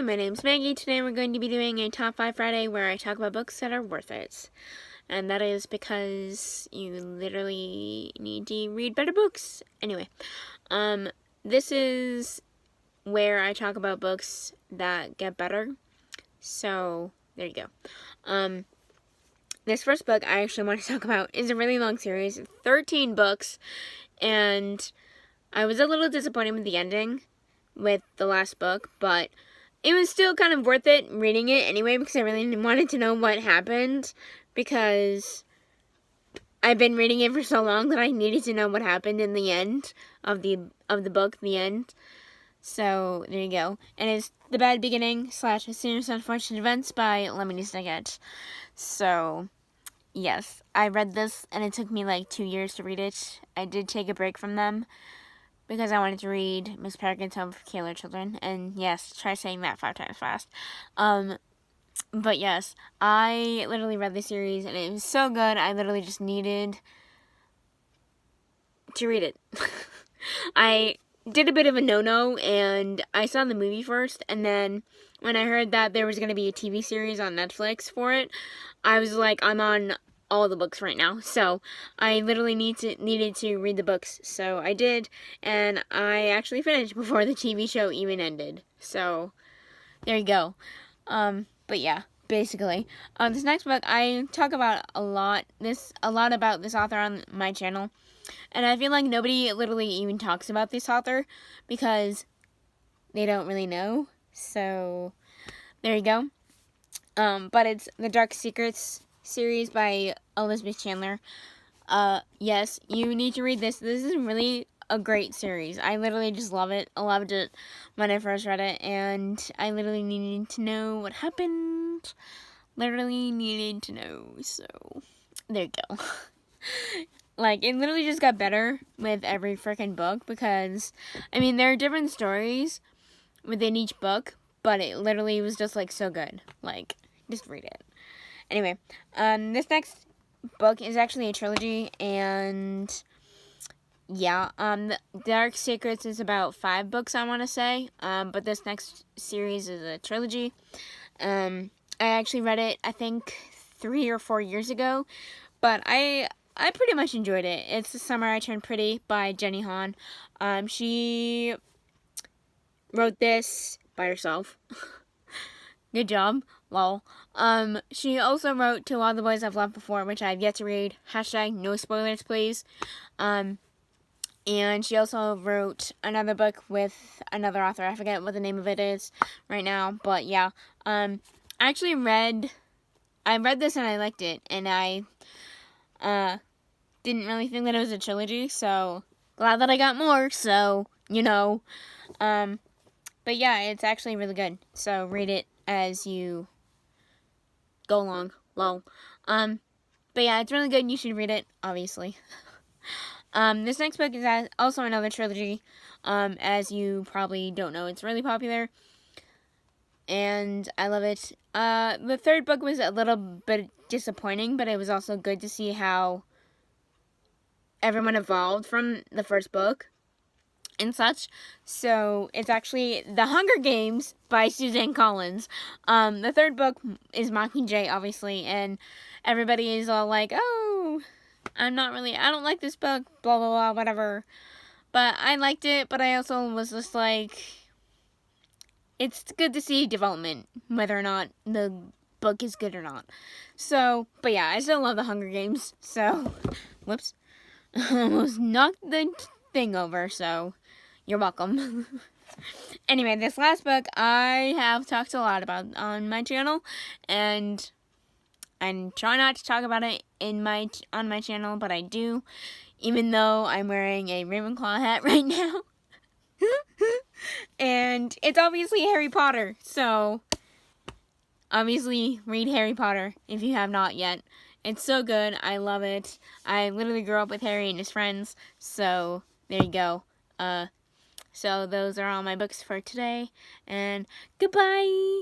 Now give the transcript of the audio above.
my name's Maggie. Today we're going to be doing a Top 5 Friday where I talk about books that are worth it. And that is because you literally need to read better books. Anyway, this is where I talk about books that get better. So, there you go. This first book I actually want to talk about is a really long series, 13 books, and I was a little disappointed with the ending with the last book, but it was still kind of worth it reading it anyway because I really wanted to know what happened because I've been reading it for so long that I needed to know what happened in the end of the book, the end. So, there you go. And it's The Bad Beginning / A Series of Unfortunate Events by Lemony Snicket. So, yes, I read this and it took me like 2 years to read it. I did take a break from them because I wanted to read Miss Peregrine's Home for Peculiar Children. And yes, try saying that 5 times fast. But yes, I literally read the series and it was so good. I literally just needed to read it. I did a bit of a no-no and I saw the movie first, and then when I heard that there was going to be a TV series on Netflix for it, I was like, I'm on all the books right now, so I literally needed to read the books, so I did, and I actually finished before the TV show even ended, so there you go. But yeah, basically, this next book, I talk about a lot about this author on my channel, and I feel like nobody literally even talks about this author because they don't really know, so there you go. But it's The Dark Secrets series by Elizabeth Chandler. Yes, you need to read this. This is really a great series. I literally just love it. I loved it when I first read it, and I literally needed to know what happened. Literally needed to know, so there you go. Like, it literally just got better with every freaking book because, I mean, there are different stories within each book, but it literally was just, like, so good. Like, just read it. Anyway, this next book is actually a trilogy, and yeah, The Dark Secrets is about 5 books, I want to say, but this next series is a trilogy. I actually read it, I think, 3 or 4 years ago, but I pretty much enjoyed it. It's The Summer I Turned Pretty by Jenny Han. She wrote this by herself. Good job. Lol. She also wrote To All the Boys I've Loved Before, which I've yet to read. # no spoilers, please. And she also wrote another book with another author. I forget what the name of it is right now, but yeah. I read this and I liked it, and I didn't really think that it was a trilogy, so glad that I got more, so, you know. But yeah, it's actually really good, so read it as you go along, lol. But yeah, it's really good, you should read it, obviously. This next book is also another trilogy, as you probably don't know, it's really popular, and I love it. The third book was a little bit disappointing, but it was also good to see how everyone evolved from the first book and such. So it's actually The Hunger Games by Suzanne Collins. The third book is Mockingjay, obviously, and everybody is all like, oh, I don't like this book, blah, blah, blah, whatever. But I liked it, but I also was just like, it's good to see development, whether or not the book is good or not. So, but yeah, I still love The Hunger Games, so, whoops. Almost knocked the thing over, so you're welcome. Anyway, this last book I have talked a lot about on my channel, and I try not to talk about it on my channel, but I do, even though I'm wearing a Ravenclaw hat right now. And it's obviously Harry Potter, so obviously read Harry Potter if you have not yet. It's so good. I love it. I literally grew up with Harry and his friends, so there you go. So those are all my books for today, and goodbye!